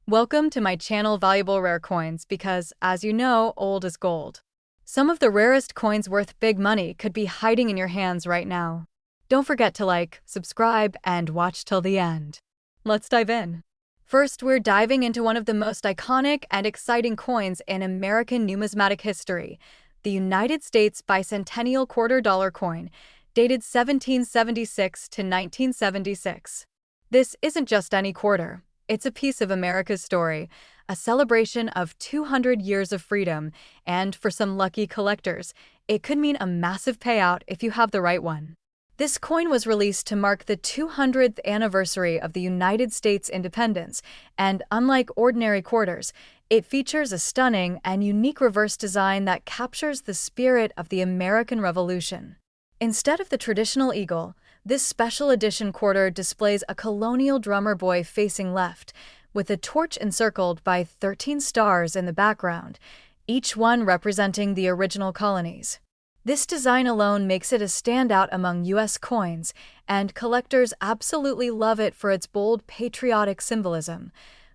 Welcome to my channel Valuable Rare Coins because, as you know, old is gold. Some of the rarest coins worth big money could be hiding in your hands right now. Don't forget to like, subscribe, and watch till the end. Let's dive in. First, we're diving into one of the most iconic and exciting coins in American numismatic history, the United States Bicentennial $quarter coin, dated 1776 to 1976. This isn't just any quarter. It's a piece of America's story, a celebration of 200 years of freedom, and for some lucky collectors, it could mean a massive payout if you have the right one. This coin was released to mark the 200th anniversary of the United States independence, and unlike ordinary quarters, it features a stunning and unique reverse design that captures the spirit of the American Revolution. Instead of the traditional eagle, this special edition quarter displays a colonial drummer boy facing left, with a torch encircled by 13 stars in the background, each one representing the original colonies. This design alone makes it a standout among U.S. coins, and collectors absolutely love it for its bold patriotic symbolism.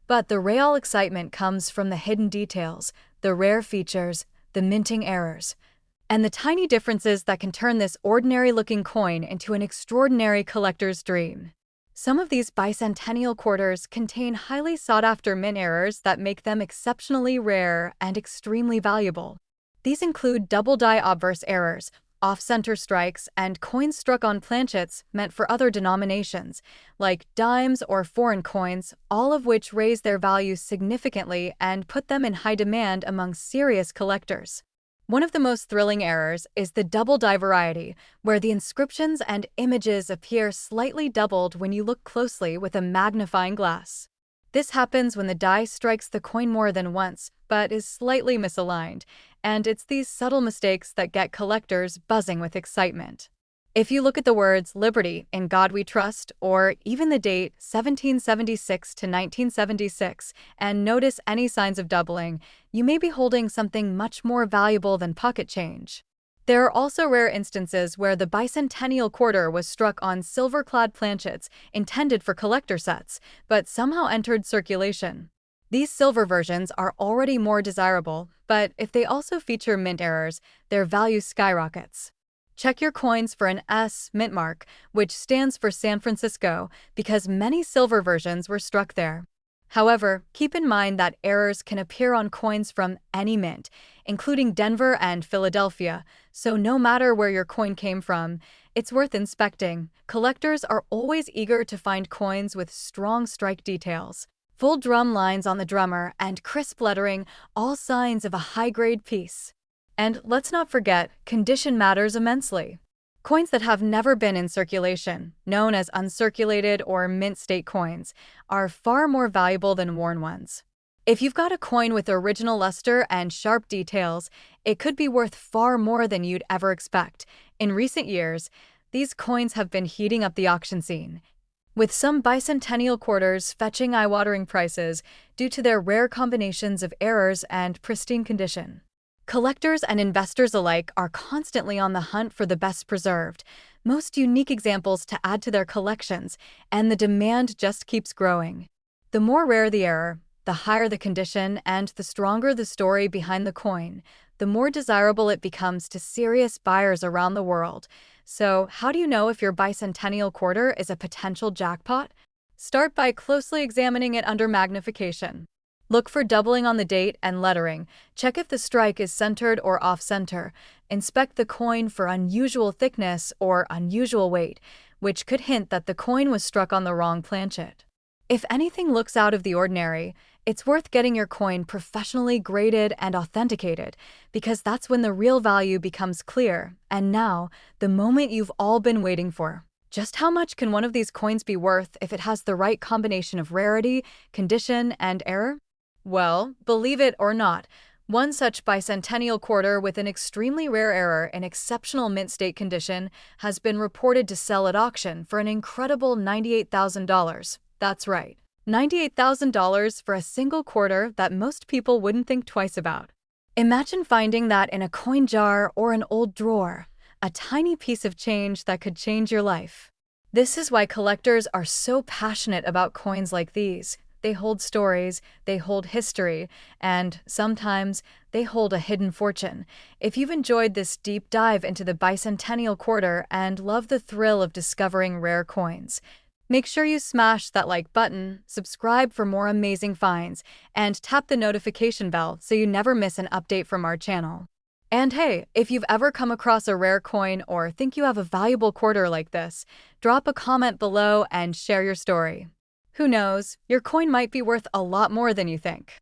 But the real excitement comes from the hidden details, the rare features, the minting errors, and the tiny differences that can turn this ordinary-looking coin into an extraordinary collector's dream. Some of these bicentennial quarters contain highly sought-after mint errors that make them exceptionally rare and extremely valuable. These include double-die obverse errors, off-center strikes, and coins struck on planchets meant for other denominations, like dimes or foreign coins, all of which raise their value significantly and put them in high demand among serious collectors. One of the most thrilling errors is the double-die variety, where the inscriptions and images appear slightly doubled when you look closely with a magnifying glass. This happens when the die strikes the coin more than once, but is slightly misaligned, and it's these subtle mistakes that get collectors buzzing with excitement. If you look at the words "Liberty, in God We Trust," or even the date 1776 to 1976, and notice any signs of doubling, you may be holding something much more valuable than pocket change. There are also rare instances where the bicentennial quarter was struck on silver-clad planchets intended for collector sets, but somehow entered circulation. These silver versions are already more desirable, but if they also feature mint errors, their value skyrockets. Check your coins for an S mint mark, which stands for San Francisco, because many silver versions were struck there. However, keep in mind that errors can appear on coins from any mint, including Denver and Philadelphia, so no matter where your coin came from, it's worth inspecting. Collectors are always eager to find coins with strong strike details, full drum lines on the drummer, and crisp lettering, all signs of a high-grade piece. And let's not forget, condition matters immensely. Coins that have never been in circulation, known as uncirculated or mint state coins, are far more valuable than worn ones. If you've got a coin with original luster and sharp details, it could be worth far more than you'd ever expect. In recent years, these coins have been heating up the auction scene, with some bicentennial quarters fetching eye-watering prices due to their rare combinations of errors and pristine condition. Collectors and investors alike are constantly on the hunt for the best preserved, most unique examples to add to their collections, and the demand just keeps growing. The more rare the error, the higher the condition, and the stronger the story behind the coin, the more desirable it becomes to serious buyers around the world. So, how do you know if your bicentennial quarter is a potential jackpot? Start by closely examining it under magnification. Look for doubling on the date and lettering. Check if the strike is centered or off-center. Inspect the coin for unusual thickness or unusual weight, which could hint that the coin was struck on the wrong planchet. If anything looks out of the ordinary, it's worth getting your coin professionally graded and authenticated, because that's when the real value becomes clear. And now, the moment you've all been waiting for. Just how much can one of these coins be worth if it has the right combination of rarity, condition, and error? Well, believe it or not, one such bicentennial quarter with an extremely rare error in exceptional mint state condition has been reported to sell at auction for an incredible $98,000. That's right, $98,000 for a single quarter that most people wouldn't think twice about. Imagine finding that in a coin jar or an old drawer, a tiny piece of change that could change your life. This is why collectors are so passionate about coins like these. They hold stories, they hold history, and sometimes they hold a hidden fortune. If you've enjoyed this deep dive into the Bicentennial Quarter and love the thrill of discovering rare coins, make sure you smash that like button, subscribe for more amazing finds, and tap the notification bell so you never miss an update from our channel. And hey, if you've ever come across a rare coin or think you have a valuable quarter like this, drop a comment below and share your story. Who knows, your coin might be worth a lot more than you think.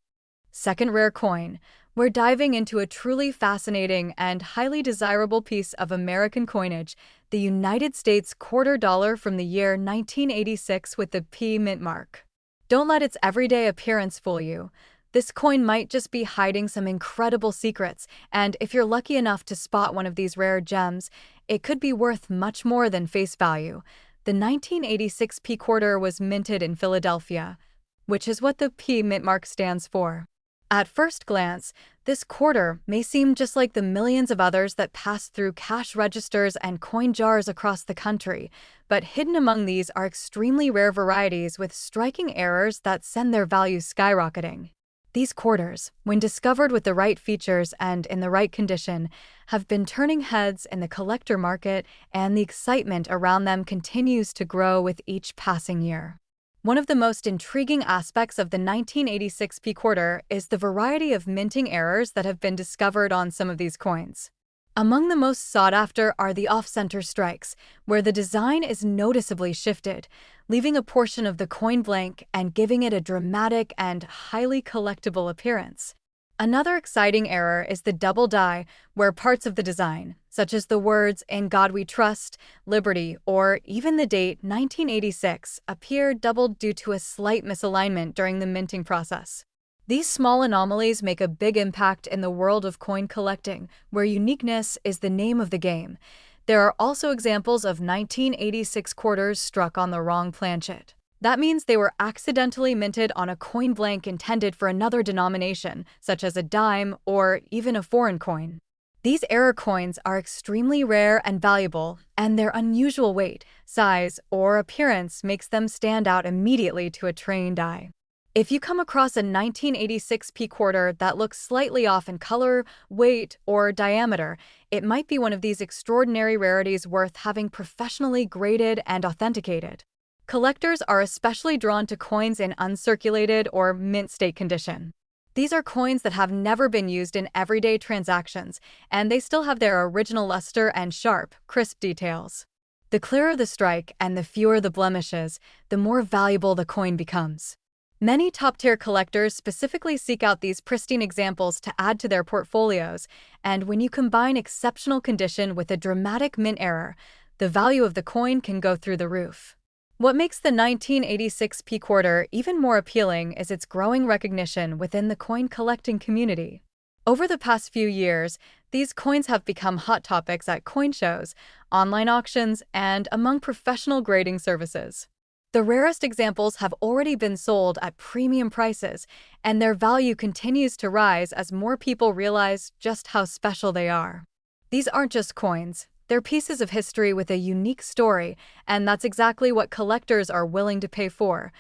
Second rare coin. We're diving into a truly fascinating and highly desirable piece of American coinage, the United States quarter dollar from the year 1986 with the P mint mark. Don't let its everyday appearance fool you. This coin might just be hiding some incredible secrets, and if you're lucky enough to spot one of these rare gems, it could be worth much more than face value. The 1986 P quarter was minted in Philadelphia, which is what the P mint mark stands for. At first glance, this quarter may seem just like the millions of others that pass through cash registers and coin jars across the country, but hidden among these are extremely rare varieties with striking errors that send their value skyrocketing. These quarters, when discovered with the right features and in the right condition, have been turning heads in the collector market, and the excitement around them continues to grow with each passing year. One of the most intriguing aspects of the 1986 P quarter is the variety of minting errors that have been discovered on some of these coins. Among the most sought after are the off-center strikes, where the design is noticeably shifted, leaving a portion of the coin blank and giving it a dramatic and highly collectible appearance. Another exciting error is the double die, where parts of the design, such as the words "In God We Trust," "Liberty," or even the date 1986, appear doubled due to a slight misalignment during the minting process. These small anomalies make a big impact in the world of coin collecting, where uniqueness is the name of the game. There are also examples of 1986 quarters struck on the wrong planchet. That means they were accidentally minted on a coin blank intended for another denomination, such as a dime or even a foreign coin. These error coins are extremely rare and valuable, and their unusual weight, size, or appearance makes them stand out immediately to a trained eye. If you come across a 1986 P quarter that looks slightly off in color, weight, or diameter, it might be one of these extraordinary rarities worth having professionally graded and authenticated. Collectors are especially drawn to coins in uncirculated or mint state condition. These are coins that have never been used in everyday transactions, and they still have their original luster and sharp, crisp details. The clearer the strike and the fewer the blemishes, the more valuable the coin becomes. Many top-tier collectors specifically seek out these pristine examples to add to their portfolios, and when you combine exceptional condition with a dramatic mint error, the value of the coin can go through the roof. What makes the 1986 P quarter even more appealing is its growing recognition within the coin collecting community. Over the past few years, these coins have become hot topics at coin shows, online auctions, and among professional grading services. The rarest examples have already been sold at premium prices, and their value continues to rise as more people realize just how special they are. These aren't just coins, they're pieces of history with a unique story, and that's exactly what collectors are willing to pay for.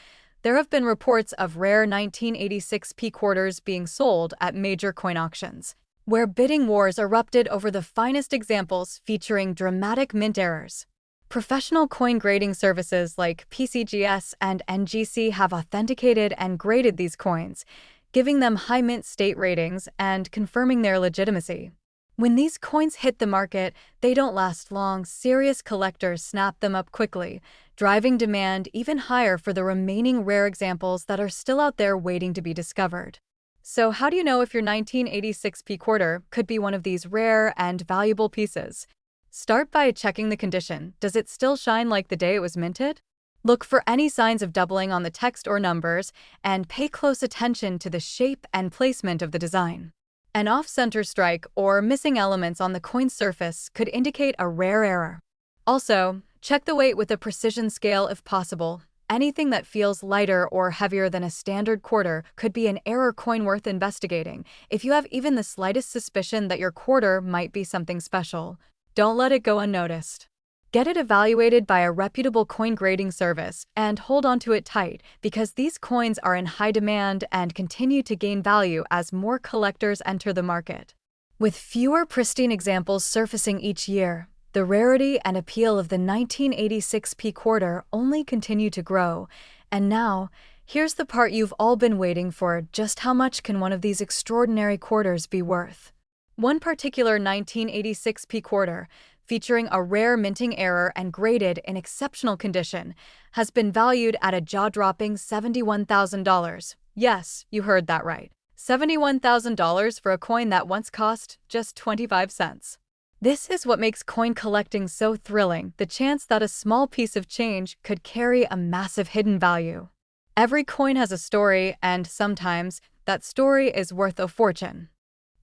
There have been reports of rare 1986 P quarters being sold at major coin auctions, where bidding wars erupted over the finest examples featuring dramatic mint errors. Professional coin grading services like PCGS and NGC have authenticated and graded these coins, giving them high mint state ratings and confirming their legitimacy. When these coins hit the market, they don't last long. Serious collectors snap them up quickly, driving demand even higher for the remaining rare examples that are still out there waiting to be discovered. So how do you know if your 1986 P quarter could be one of these rare and valuable pieces? Start by checking the condition. Does it still shine like the day it was minted? Look for any signs of doubling on the text or numbers, and pay close attention to the shape and placement of the design. An off-center strike or missing elements on the coin's surface could indicate a rare error. Also, check the weight with a precision scale if possible. Anything that feels lighter or heavier than a standard quarter could be an error coin worth investigating. If you have even the slightest suspicion that your quarter might be something special, don't let it go unnoticed. Get it evaluated by a reputable coin grading service and hold onto it tight because these coins are in high demand and continue to gain value as more collectors enter the market. With fewer pristine examples surfacing each year, the rarity and appeal of the 1986 P quarter only continue to grow. And now, here's the part you've all been waiting for: just how much can one of these extraordinary quarters be worth? One particular 1986 P quarter, featuring a rare minting error and graded in exceptional condition, has been valued at a jaw-dropping $71,000. Yes, you heard that right. $71,000 for a coin that once cost just 25 cents. This is what makes coin collecting so thrilling: the chance that a small piece of change could carry a massive hidden value. Every coin has a story, and sometimes that story is worth a fortune.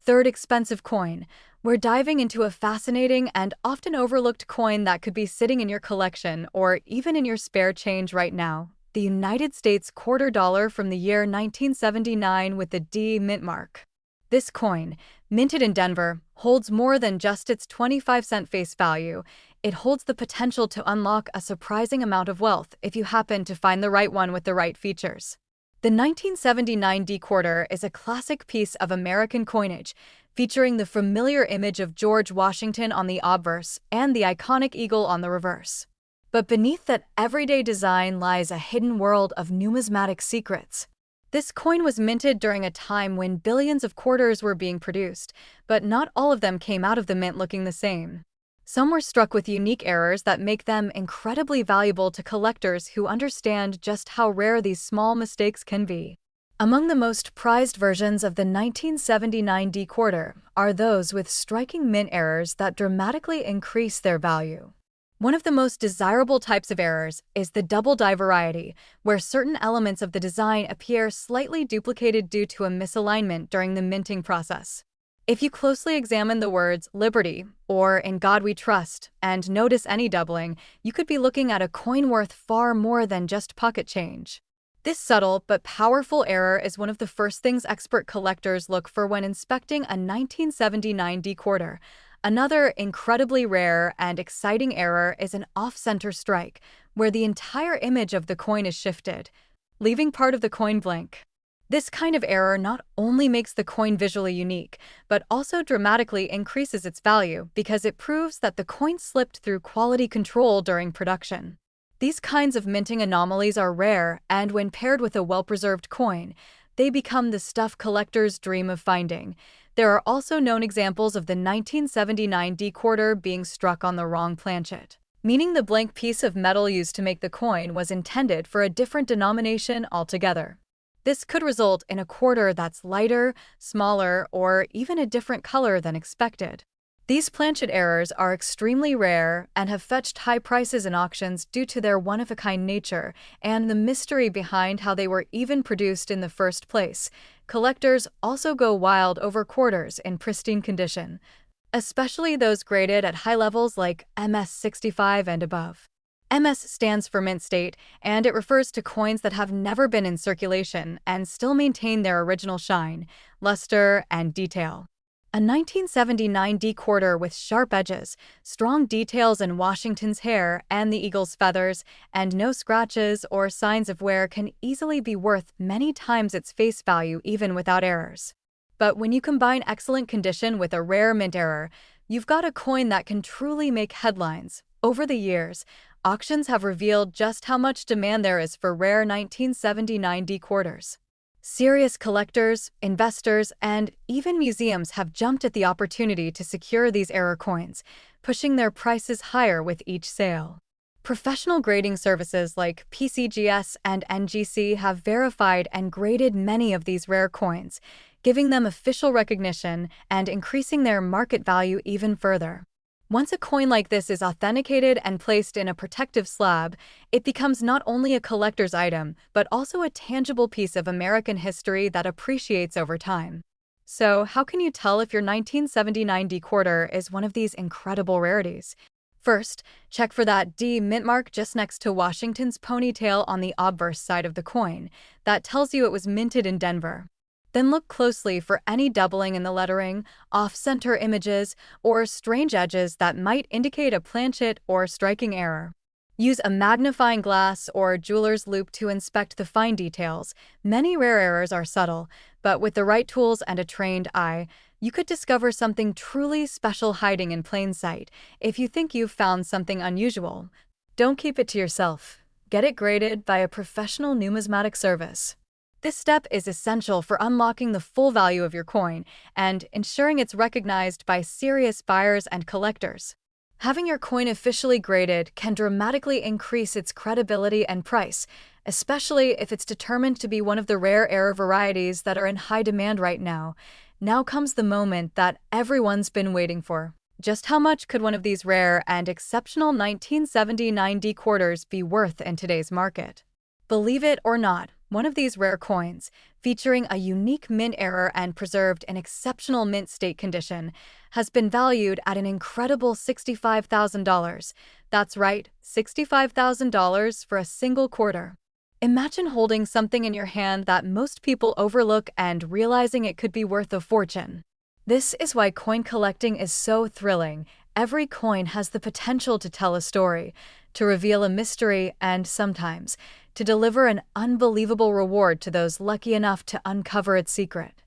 Third expensive coin. We're diving into a fascinating and often overlooked coin that could be sitting in your collection or even in your spare change right now: the United States quarter dollar from the year 1979 with the D mint mark. This coin, minted in Denver, holds more than just its 25-cent face value. It holds the potential to unlock a surprising amount of wealth if you happen to find the right one with the right features. The 1979 D quarter is a classic piece of American coinage, featuring the familiar image of George Washington on the obverse and the iconic eagle on the reverse. But beneath that everyday design lies a hidden world of numismatic secrets. This coin was minted during a time when billions of quarters were being produced, but not all of them came out of the mint looking the same. Some were struck with unique errors that make them incredibly valuable to collectors who understand just how rare these small mistakes can be. Among the most prized versions of the 1979 D quarter are those with striking mint errors that dramatically increase their value. One of the most desirable types of errors is the double die variety, where certain elements of the design appear slightly duplicated due to a misalignment during the minting process. If you closely examine the words "Liberty" or "In God We Trust" and notice any doubling, you could be looking at a coin worth far more than just pocket change. This subtle but powerful error is one of the first things expert collectors look for when inspecting a 1979 D quarter. Another incredibly rare and exciting error is an off-center strike, where the entire image of the coin is shifted, leaving part of the coin blank. This kind of error not only makes the coin visually unique, but also dramatically increases its value because it proves that the coin slipped through quality control during production. These kinds of minting anomalies are rare, and when paired with a well-preserved coin, they become the stuff collectors dream of finding. There are also known examples of the 1979 D quarter being struck on the wrong planchet, meaning the blank piece of metal used to make the coin was intended for a different denomination altogether. This could result in a quarter that's lighter, smaller, or even a different color than expected. These planchet errors are extremely rare and have fetched high prices in auctions due to their one-of-a-kind nature and the mystery behind how they were even produced in the first place. Collectors also go wild over quarters in pristine condition, especially those graded at high levels like MS65 and above. MS stands for mint state, and it refers to coins that have never been in circulation and still maintain their original shine, luster, and detail. A 1979 D quarter with sharp edges, strong details in Washington's hair and the eagle's feathers, and no scratches or signs of wear can easily be worth many times its face value even without errors. But when you combine excellent condition with a rare mint error, you've got a coin that can truly make headlines. Over the years, auctions have revealed just how much demand there is for rare 1979 D quarters. Serious collectors, investors, and even museums have jumped at the opportunity to secure these error coins, pushing their prices higher with each sale. Professional grading services like PCGS and NGC have verified and graded many of these rare coins, giving them official recognition and increasing their market value even further. Once a coin like this is authenticated and placed in a protective slab, it becomes not only a collector's item, but also a tangible piece of American history that appreciates over time. So, how can you tell if your 1979 D quarter is one of these incredible rarities? First, check for that D mint mark just next to Washington's ponytail on the obverse side of the coin. That tells you it was minted in Denver. Then look closely for any doubling in the lettering, off-center images, or strange edges that might indicate a planchet or striking error. Use a magnifying glass or jeweler's loupe to inspect the fine details. Many rare errors are subtle, but with the right tools and a trained eye, you could discover something truly special hiding in plain sight. If you think you've found something unusual, don't keep it to yourself. Get it graded by a professional numismatic service. This step is essential for unlocking the full value of your coin and ensuring it's recognized by serious buyers and collectors. Having your coin officially graded can dramatically increase its credibility and price, especially if it's determined to be one of the rare error varieties that are in high demand right now. Now comes the moment that everyone's been waiting for. Just how much could one of these rare and exceptional 1979 D quarters be worth in today's market? Believe it or not, one of these rare coins, featuring a unique mint error and preserved in exceptional mint state condition, has been valued at an incredible $65,000. That's right, $65,000 for a single quarter. Imagine holding something in your hand that most people overlook and realizing it could be worth a fortune. This is why coin collecting is so thrilling. Every coin has the potential to tell a story, to reveal a mystery, and sometimes to deliver an unbelievable reward to those lucky enough to uncover its secret.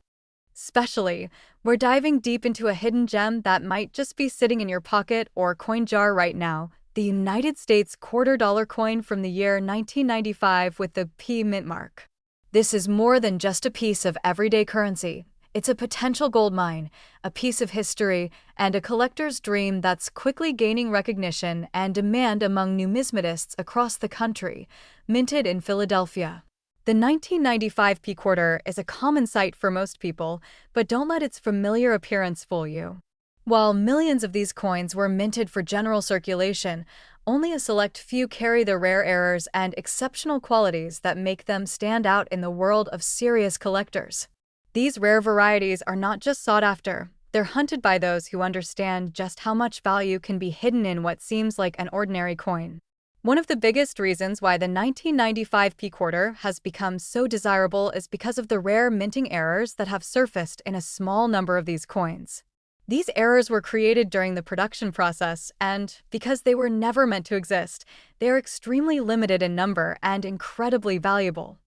Especially, we're diving deep into a hidden gem that might just be sitting in your pocket or coin jar right now, the United States $quarter coin from the year 1995 with the P mint mark. This is more than just a piece of everyday currency. It's a potential gold mine, a piece of history, and a collector's dream that's quickly gaining recognition and demand among numismatists across the country. Minted in Philadelphia. The 1995 P quarter is a common sight for most people, but don't let its familiar appearance fool you. While millions of these coins were minted for general circulation, only a select few carry the rare errors and exceptional qualities that make them stand out in the world of serious collectors. These rare varieties are not just sought after, they're hunted by those who understand just how much value can be hidden in what seems like an ordinary coin. One of the biggest reasons why the 1995 P quarter has become so desirable is because of the rare minting errors that have surfaced in a small number of these coins. These errors were created during the production process, and because they were never meant to exist, they are extremely limited in number and incredibly valuable.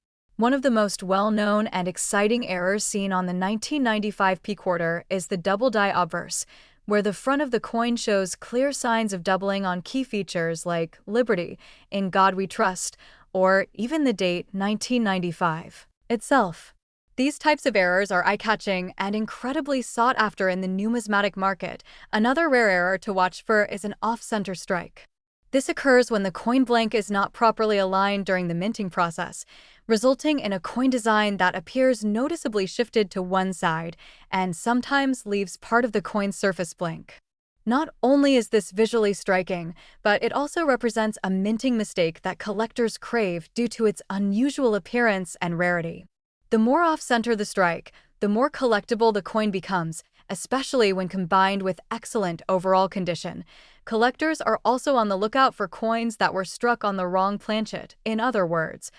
One of the most well-known and exciting errors seen on the 1995 P quarter is the double die obverse, where the front of the coin shows clear signs of doubling on key features like Liberty, In God We Trust, or even the date 1995 itself. These types of errors are eye-catching and incredibly sought after in the numismatic market. Another rare error to watch for is an off-center strike. This occurs when the coin blank is not properly aligned during the minting process, resulting in a coin design that appears noticeably shifted to one side and sometimes leaves part of the coin's surface blank. Not only is this visually striking, but it also represents a minting mistake that collectors crave due to its unusual appearance and rarity. The more off-center the strike, the more collectible the coin becomes, especially when combined with excellent overall condition. Collectors are also on the lookout for coins that were struck on the wrong planchet. In other words,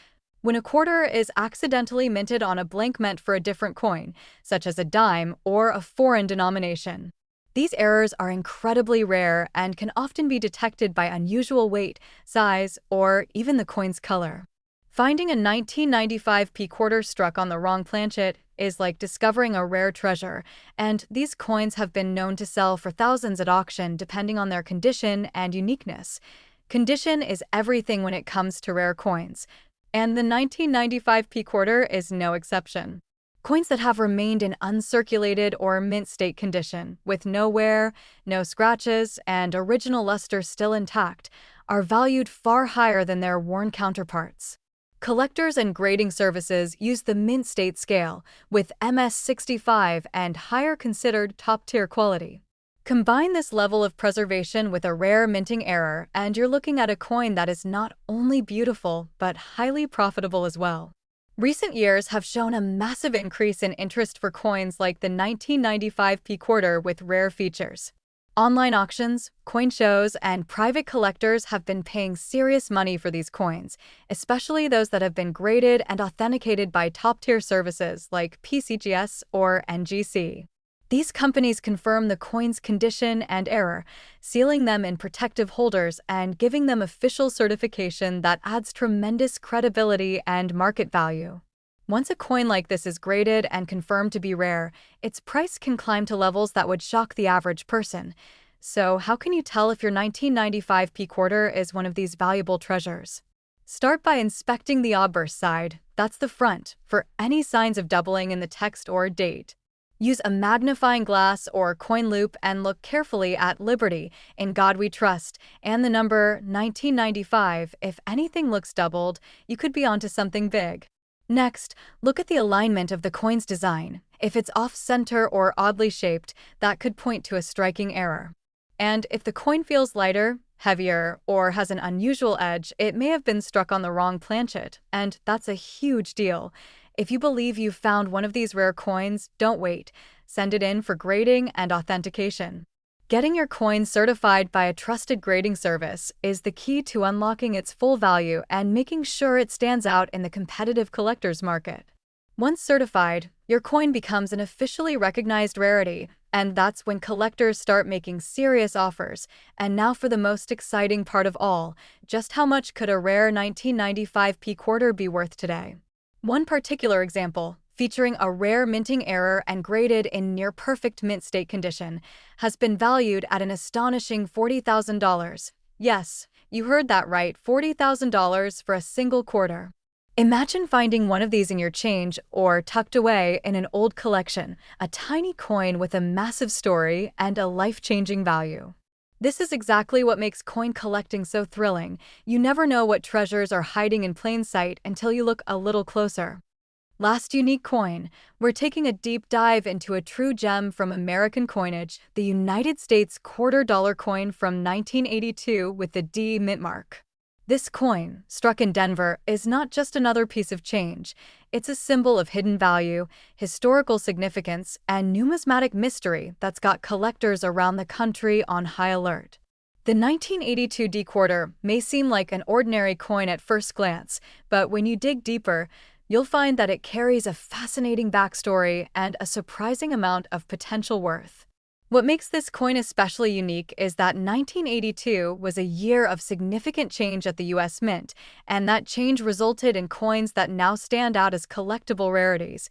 when a quarter is accidentally minted on a blank meant for a different coin, such as a dime or a foreign denomination. These errors are incredibly rare and can often be detected by unusual weight, size, or even the coin's color. Finding a 1995 P quarter struck on the wrong planchet is like discovering a rare treasure, and these coins have been known to sell for thousands at auction depending on their condition and uniqueness. Condition is everything when it comes to rare coins, and the 1995 P quarter is no exception. Coins that have remained in uncirculated or mint state condition, with no wear, no scratches, and original luster still intact, are valued far higher than their worn counterparts. Collectors and grading services use the mint state scale, with MS65 and higher considered top-tier quality. Combine this level of preservation with a rare minting error, and you're looking at a coin that is not only beautiful, but highly profitable as well. Recent years have shown a massive increase in interest for coins like the 1995 P quarter with rare features. Online auctions, coin shows, and private collectors have been paying serious money for these coins, especially those that have been graded and authenticated by top-tier services like PCGS or NGC. These companies confirm the coin's condition and error, sealing them in protective holders and giving them official certification that adds tremendous credibility and market value. Once a coin like this is graded and confirmed to be rare, its price can climb to levels that would shock the average person. So, how can you tell if your 1995 P quarter is one of these valuable treasures? Start by inspecting the obverse side, that's the front, for any signs of doubling in the text or date. Use a magnifying glass or coin loop and look carefully at Liberty, In God We Trust, and the number 1995. If anything looks doubled, you could be onto something big. Next, look at the alignment of the coin's design. If it's off-center or oddly shaped, that could point to a striking error. And if the coin feels lighter, heavier, or has an unusual edge, it may have been struck on the wrong planchet, and that's a huge deal. If you believe you've found one of these rare coins, don't wait. Send it in for grading and authentication. Getting your coin certified by a trusted grading service is the key to unlocking its full value and making sure it stands out in the competitive collector's market. Once certified, your coin becomes an officially recognized rarity, and that's when collectors start making serious offers. And now for the most exciting part of all, just how much could a rare 1995 P quarter be worth today? One particular example, featuring a rare minting error and graded in near-perfect mint state condition, has been valued at an astonishing $40,000. Yes, you heard that right, $40,000 for a single quarter. Imagine finding one of these in your change or tucked away in an old collection, a tiny coin with a massive story and a life-changing value. This is exactly what makes coin collecting so thrilling. You never know what treasures are hiding in plain sight until you look a little closer. Last unique coin, we're taking a deep dive into a true gem from American coinage, the United States $quarter coin from 1982 with the D mint mark. This coin, struck in Denver, is not just another piece of change. It's a symbol of hidden value, historical significance, and numismatic mystery that's got collectors around the country on high alert. The 1982 D quarter may seem like an ordinary coin at first glance, but when you dig deeper, you'll find that it carries a fascinating backstory and a surprising amount of potential worth. What makes this coin especially unique is that 1982 was a year of significant change at the US Mint, and that change resulted in coins that now stand out as collectible rarities,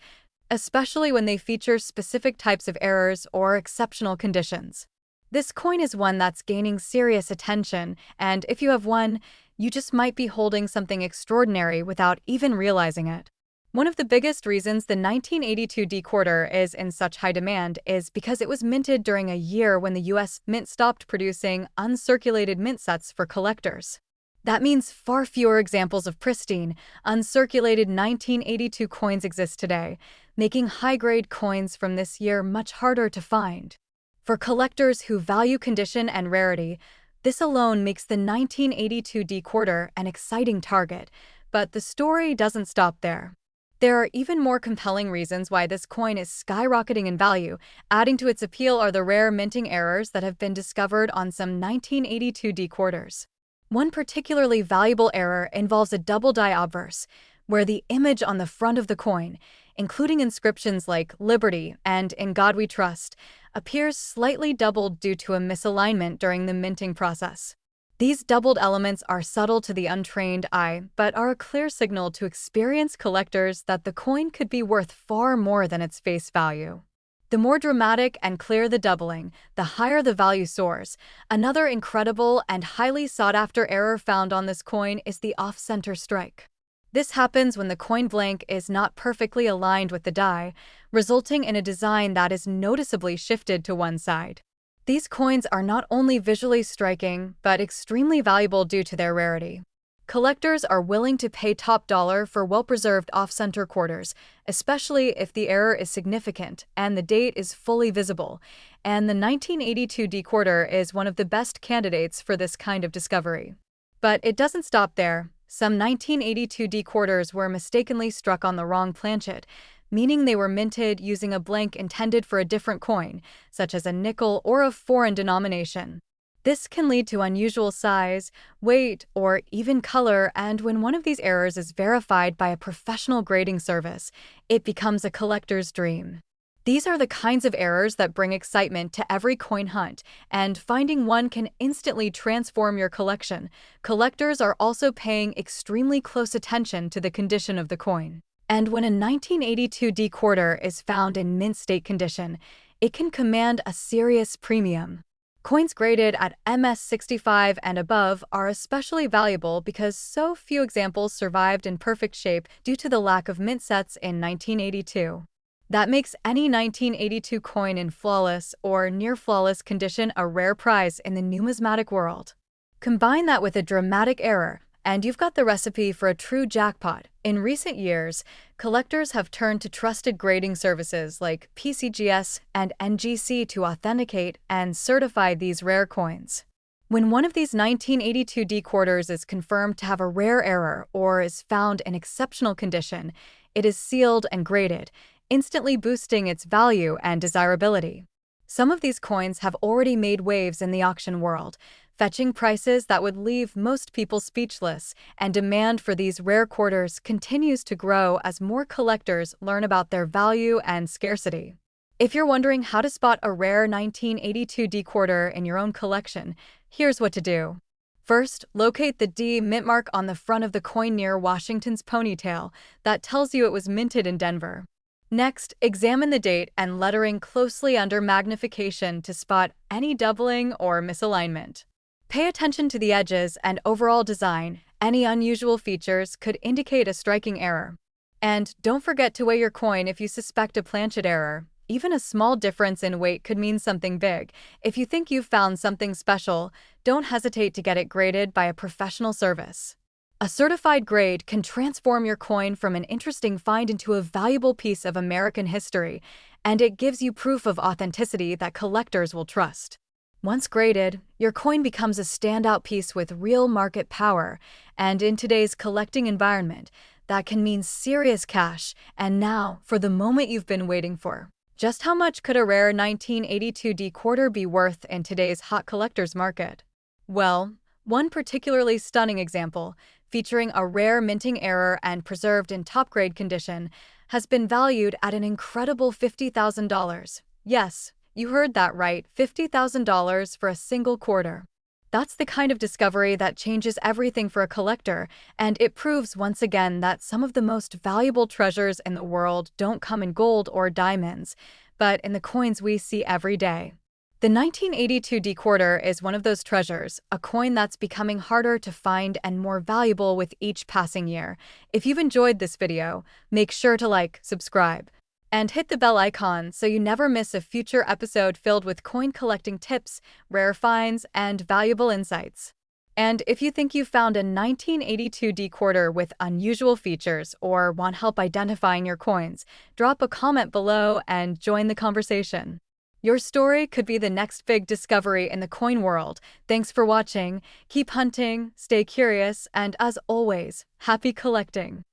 especially when they feature specific types of errors or exceptional conditions. This coin is one that's gaining serious attention, and if you have one, you just might be holding something extraordinary without even realizing it. One of the biggest reasons the 1982 D quarter is in such high demand is because it was minted during a year when the US Mint stopped producing uncirculated mint sets for collectors. That means far fewer examples of pristine, uncirculated 1982 coins exist today, making high-grade coins from this year much harder to find. For collectors who value condition and rarity, this alone makes the 1982 D quarter an exciting target, but the story doesn't stop there. There are even more compelling reasons why this coin is skyrocketing in value. Adding to its appeal are the rare minting errors that have been discovered on some 1982 D quarters. One particularly valuable error involves a double die obverse, where the image on the front of the coin, including inscriptions like Liberty and In God We Trust, appears slightly doubled due to a misalignment during the minting process. These doubled elements are subtle to the untrained eye, but are a clear signal to experienced collectors that the coin could be worth far more than its face value. The more dramatic and clear the doubling, the higher the value soars. Another incredible and highly sought-after error found on this coin is the off-center strike. This happens when the coin blank is not perfectly aligned with the die, resulting in a design that is noticeably shifted to one side. These coins are not only visually striking, but extremely valuable due to their rarity. Collectors are willing to pay top dollar for well-preserved off-center quarters, especially if the error is significant and the date is fully visible, and the 1982 D quarter is one of the best candidates for this kind of discovery. But it doesn't stop there. Some 1982 D quarters were mistakenly struck on the wrong planchet, meaning they were minted using a blank intended for a different coin, such as a nickel or a foreign denomination. This can lead to unusual size, weight, or even color, and when one of these errors is verified by a professional grading service, it becomes a collector's dream. These are the kinds of errors that bring excitement to every coin hunt, and finding one can instantly transform your collection. Collectors are also paying extremely close attention to the condition of the coin. And when a 1982 D quarter is found in mint state condition, it can command a serious premium. Coins graded at MS65 and above are especially valuable because so few examples survived in perfect shape due to the lack of mint sets in 1982. That makes any 1982 coin in flawless or near-flawless condition a rare prize in the numismatic world. Combine that with a dramatic error, and you've got the recipe for a true jackpot. In recent years, collectors have turned to trusted grading services like PCGS and NGC to authenticate and certify these rare coins. When one of these 1982 D quarters is confirmed to have a rare error or is found in exceptional condition, it is sealed and graded, instantly boosting its value and desirability. Some of these coins have already made waves in the auction world, fetching prices that would leave most people speechless, and demand for these rare quarters continues to grow as more collectors learn about their value and scarcity. If you're wondering how to spot a rare 1982 D quarter in your own collection, here's what to do. First, locate the D mint mark on the front of the coin near Washington's ponytail that tells you it was minted in Denver. Next, examine the date and lettering closely under magnification to spot any doubling or misalignment. Pay attention to the edges and overall design. Any unusual features could indicate a striking error. And don't forget to weigh your coin if you suspect a planchet error. Even a small difference in weight could mean something big. If you think you've found something special, don't hesitate to get it graded by a professional service. A certified grade can transform your coin from an interesting find into a valuable piece of American history, and it gives you proof of authenticity that collectors will trust. Once graded, your coin becomes a standout piece with real market power, and in today's collecting environment, that can mean serious cash. And now, for the moment you've been waiting for. Just how much could a rare 1982 D quarter be worth in today's hot collector's market? Well, one particularly stunning example, featuring a rare minting error and preserved in top-grade condition, has been valued at an incredible $50,000. Yes, you heard that right, $50,000 for a single quarter. That's the kind of discovery that changes everything for a collector, and it proves once again that some of the most valuable treasures in the world don't come in gold or diamonds, but in the coins we see every day. The 1982 D quarter is one of those treasures, a coin that's becoming harder to find and more valuable with each passing year. If you've enjoyed this video, make sure to like, subscribe, and hit the bell icon so you never miss a future episode filled with coin collecting tips, rare finds, and valuable insights. And if you think you found a 1982 D quarter with unusual features or want help identifying your coins, drop a comment below and join the conversation. Your story could be the next big discovery in the coin world. Thanks for watching, keep hunting, stay curious, and as always, happy collecting!